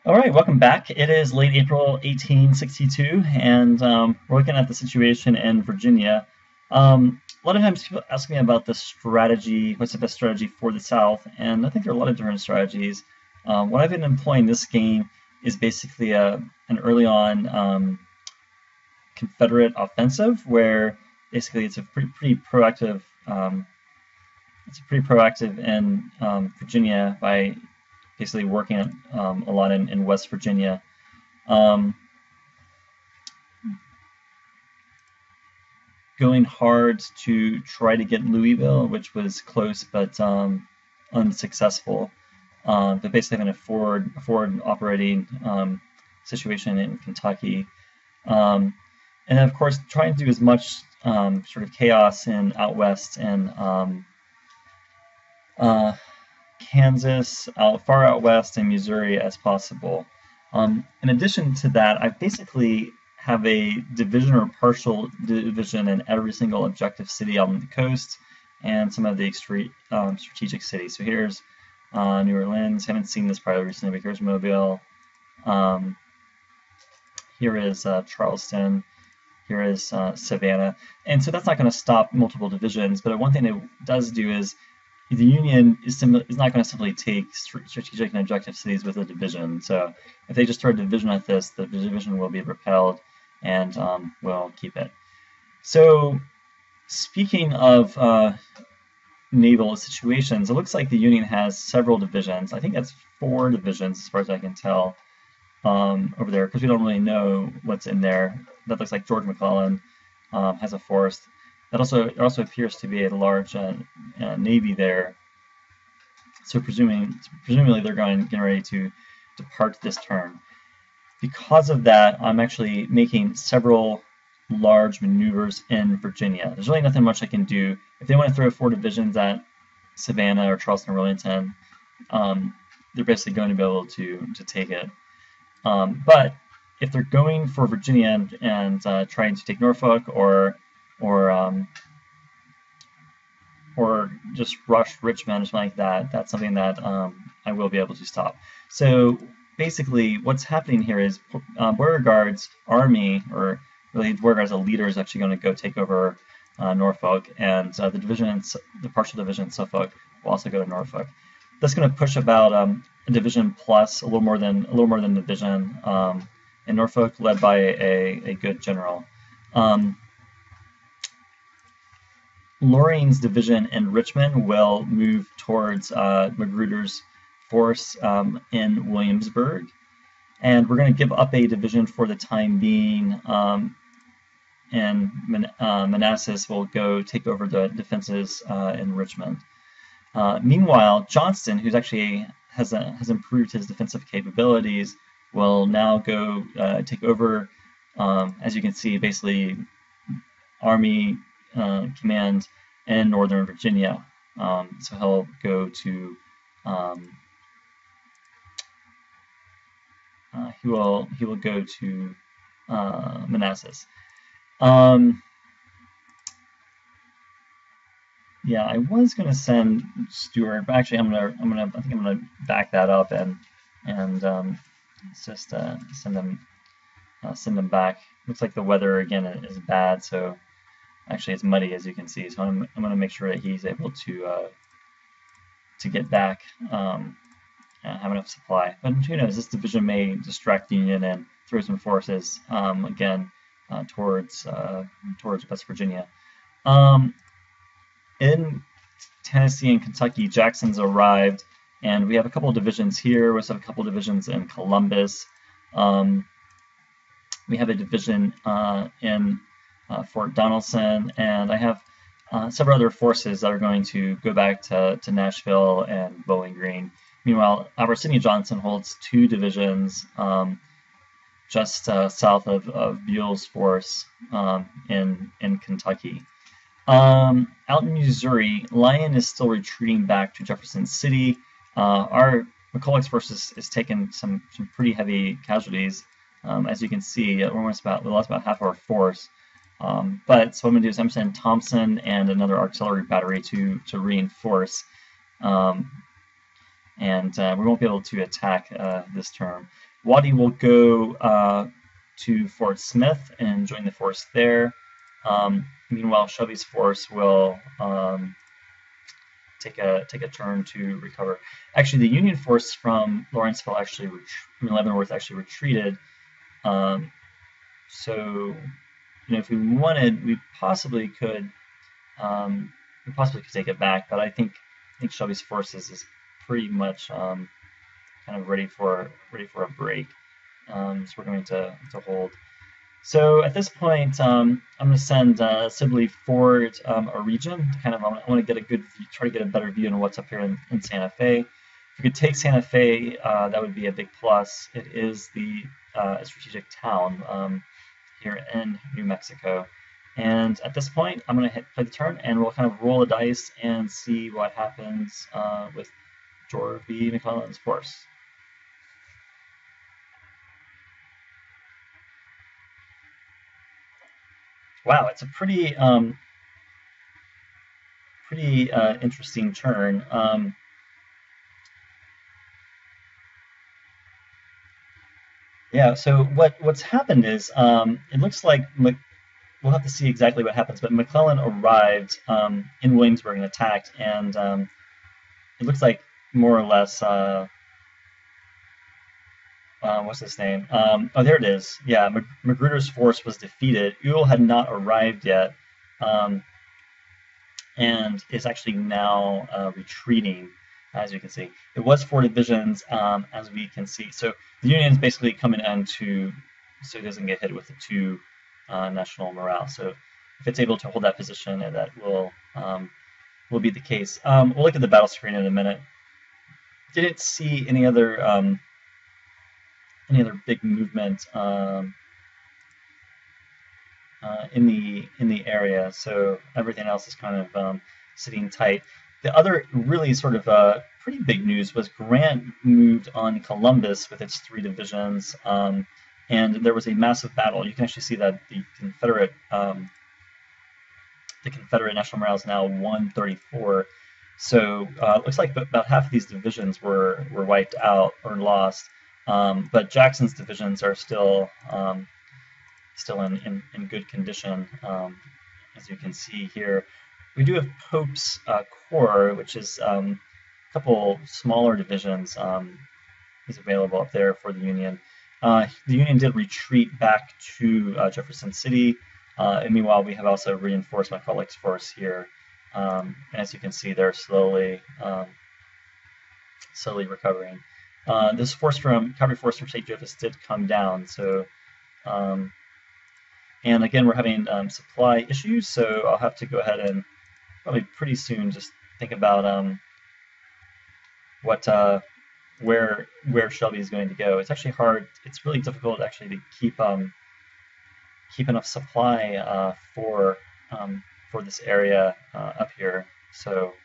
All right, welcome back. It is late April 1862, and we're looking at the situation in Virginia. A lot of times people ask me about the strategy, what's the best strategy for the South, and I think there are a lot of different strategies. What I've been employing this game is basically an early on Confederate offensive, where basically it's a pretty proactive. It's a pretty proactive in Virginia by basically working a lot in West Virginia. Um, Going hard to try to get Louisville, which was close but unsuccessful. But basically having a forward operating situation in Kentucky. And then of course trying to do as much sort of chaos in out west and uh, Kansas, far out west, and Missouri as possible. In addition to that, I basically have a division or partial division in every single objective city on the coast and some of the strategic cities. So here's New Orleans. Haven't seen this probably recently, but here's Mobile. Um, Here is Charleston. Here is Savannah. And so that's not going to stop multiple divisions. But one thing it does do is the Union is not going to simply take strategic and objective cities with a division. So if they just throw a division at this, the division will be repelled and will keep it. So speaking of naval situations, it looks like the Union has several divisions. I think that's 4 divisions as far as I can tell over there, because we don't really know what's in there. That looks like George McClellan has a force. There also appears to be a large navy there. So presumably they're getting ready to depart this turn. Because of that, I'm actually making several large maneuvers in Virginia. There's really nothing much I can do. If they want to throw 4 divisions at Savannah or Charleston or Wilmington, they're basically going to be able to take it. But if they're going for Virginia and trying to take Norfolk or just rush Richmond or something like that, that's something that I will be able to stop. So basically, what's happening here is Beauregard's army, or really Beauregard's leader, is actually going to go take over Norfolk, and the partial division in Suffolk will also go to Norfolk. That's going to push about a division plus, a little more than a division in Norfolk, led by a good general. Loring's division in Richmond will move towards Magruder's force in Williamsburg, and we're going to give up a division for the time being, and Manassas will go take over the defenses in Richmond. Meanwhile, Johnston, who's actually has improved his defensive capabilities, will now go take over, as you can see, basically Army command in Northern Virginia. So he'll go to he will go to Manassas. Yeah, I was gonna send Stuart, but actually I think I'm gonna back that up and just send them back. Looks like the weather again is bad, so actually it's muddy as you can see. So I'm gonna make sure that he's able to get back, have enough supply. But who knows? This division may distract the Union and throw some forces again towards West Virginia. In Tennessee and Kentucky, Jackson's arrived, and we have a couple of divisions here. We also have a couple of divisions in Columbus. We have a division in Fort Donelson, and I have several other forces that are going to go back to Nashville and Bowling Green. Meanwhile, Albert Sidney Johnston holds 2 divisions just south of Buell's force in Kentucky. Out in Missouri, Lyon is still retreating back to Jefferson City. Our McCulloch's force is taking some pretty heavy casualties. As you can see, we lost about half our force. But so what I'm going to do is I'm sending Thompson and another artillery battery to reinforce, and we won't be able to attack this term. Waddy will go to Fort Smith and join the force there. Meanwhile, Shelby's force will take a turn to recover. Actually, the Union force from Lawrenceville Leavenworth actually retreated. So, if we wanted, we possibly could take it back. But I think Shelby's forces is pretty much kind of ready for a break. So we're going to hold. So at this point, I'm going to send Sibley forward a region. I want to get a good view, try to get a better view on what's up here in Santa Fe. If we could take Santa Fe, that would be a big plus. It is a strategic town here in New Mexico. And at this point, I'm going to play the turn, and we'll kind of roll the dice and see what happens with George B. McClellan's force. Wow, it's a pretty interesting turn. Yeah, so what's happened is it looks like we'll have to see exactly what happens, but McClellan arrived in Williamsburg and attacked, and it looks like more or less what's his name? Oh, there it is. Yeah, Magruder's force was defeated. Ewell had not arrived yet, and is actually now retreating, as you can see. It was 4 divisions, as we can see. So the Union's basically coming in so it doesn't get hit with the 2 national morale. So if it's able to hold that position, that will be the case. We'll look at the battle screen in a minute. Didn't see any other big movement in the area, so everything else is kind of sitting tight. The other really sort of pretty big news was Grant moved on Columbus with its 3 divisions, and there was a massive battle. You can actually see that the Confederate national morale is now 134. So it looks like about half of these divisions were wiped out or lost. But Jackson's divisions are still in good condition, as you can see here. We do have Pope's Corps, which is a couple smaller divisions. Is available up there for the Union. The Union did retreat back to Jefferson City, and meanwhile we have also reinforced McCulloch's force here. As you can see, they're slowly recovering. This cavalry force from St. Joseph did come down, so and again we're having supply issues, so I'll have to go ahead and probably pretty soon just think about where Shelby is going to go. It's actually hard. It's really difficult actually to keep enough supply for this area up here. So.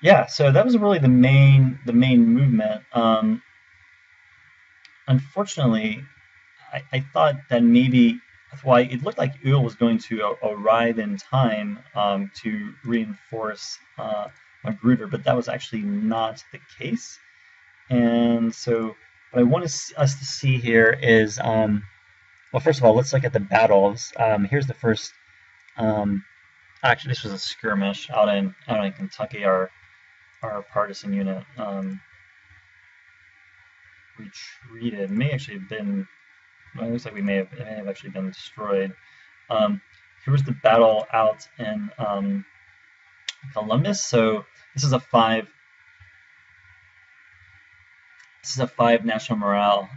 Yeah, so that was really the main movement. Unfortunately, I thought that maybe it looked like Ewell was going to arrive in time to reinforce Magruder, but that was actually not the case. And so what I want us to see here is, well, first of all, let's look at the battles. Here's the first. Actually, this was a skirmish out in Kentucky. Our partisan unit retreated. May actually have been. Well, it looks like it may have actually been destroyed. Here was the battle out in Columbus. So this is a 5 national morale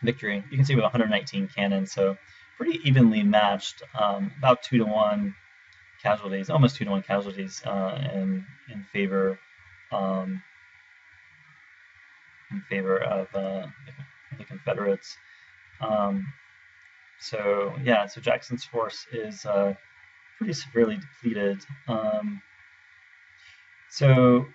victory. You can see with 119 cannon, so pretty evenly matched. About 2-to-1 casualties, almost 2-to-1 casualties in favor of the Confederates. So Jackson's force is pretty severely depleted. So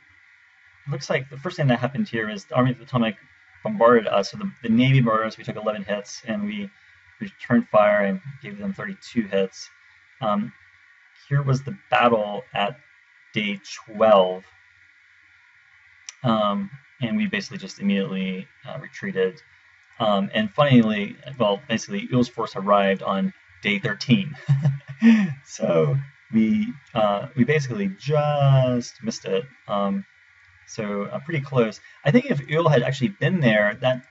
it looks like the first thing that happened here is the Army of the Potomac bombarded us. So the Navy bombarded us. We took 11 hits, and we returned fire and gave them 32 hits. Here was the battle at day 12. and we basically just immediately retreated. And funnily, well, basically, Eel's force arrived on day 13, so we basically just missed it. So pretty close. I think if Eel had actually been there, that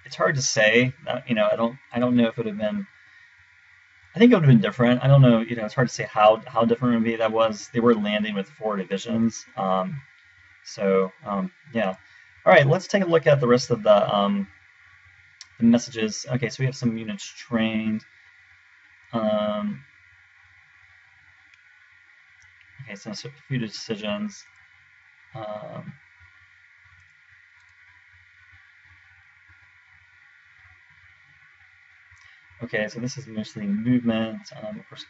it's hard to say. I don't know if it would have been. I think it would have been different. I don't know. It's hard to say how different it would be. That was they were landing with 4 divisions. Yeah. All right. Let's take a look at the rest of the messages. Okay. So we have some units trained. Okay. So a few decisions. Okay, so this is mostly movement. Of course,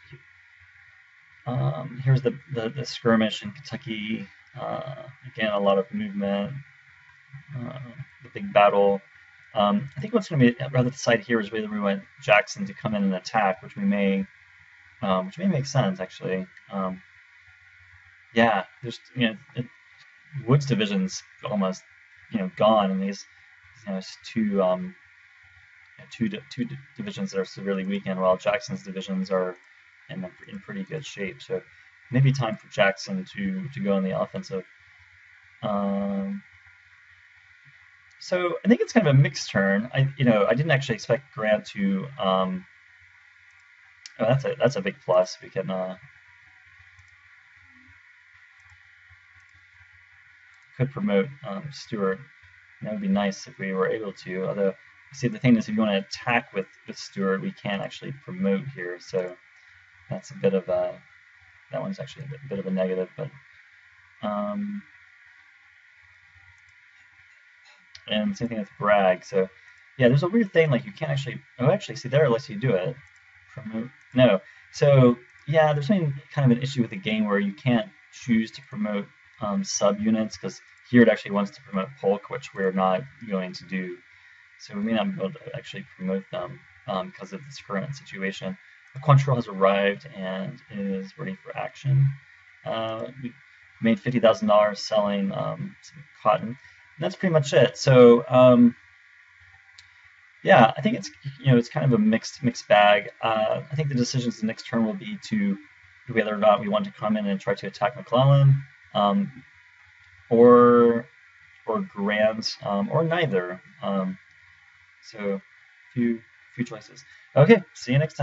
here's the skirmish in Kentucky. Again, a lot of movement. The big battle. I think what's going to be rather decided here is whether we want Jackson to come in and attack, which may make sense actually. Yeah, there's Wood's division's almost gone, and these two divisions that are severely weakened, while Jackson's divisions are in pretty good shape. So maybe time for Jackson to go on the offensive. So I think it's kind of a mixed turn. I didn't actually expect Grant to. Oh, that's a big plus. We can. Could promote Stewart. That would be nice if we were able to. Although, see, the thing is, if you want to attack with Stewart, we can't actually promote here. So that's a bit of a. That one's actually a bit of a negative, but. And same thing with Bragg. So yeah, there's a weird thing like you can't actually. Oh, actually, see there it lets you do it. Promote. No. So yeah, there's kind of an issue with the game where you can't choose to promote subunits, because here it actually wants to promote Polk, which we're not going to do. So we may not be able to actually promote them because of this current situation. The Quantrill has arrived and is ready for action. We made $50,000 selling some cotton. And that's pretty much it. So yeah, I think it's kind of a mixed bag. I think the decisions the next turn will be to whether or not we want to come in and try to attack McClellan, or Grant, or neither. So few choices. Okay, see you next time.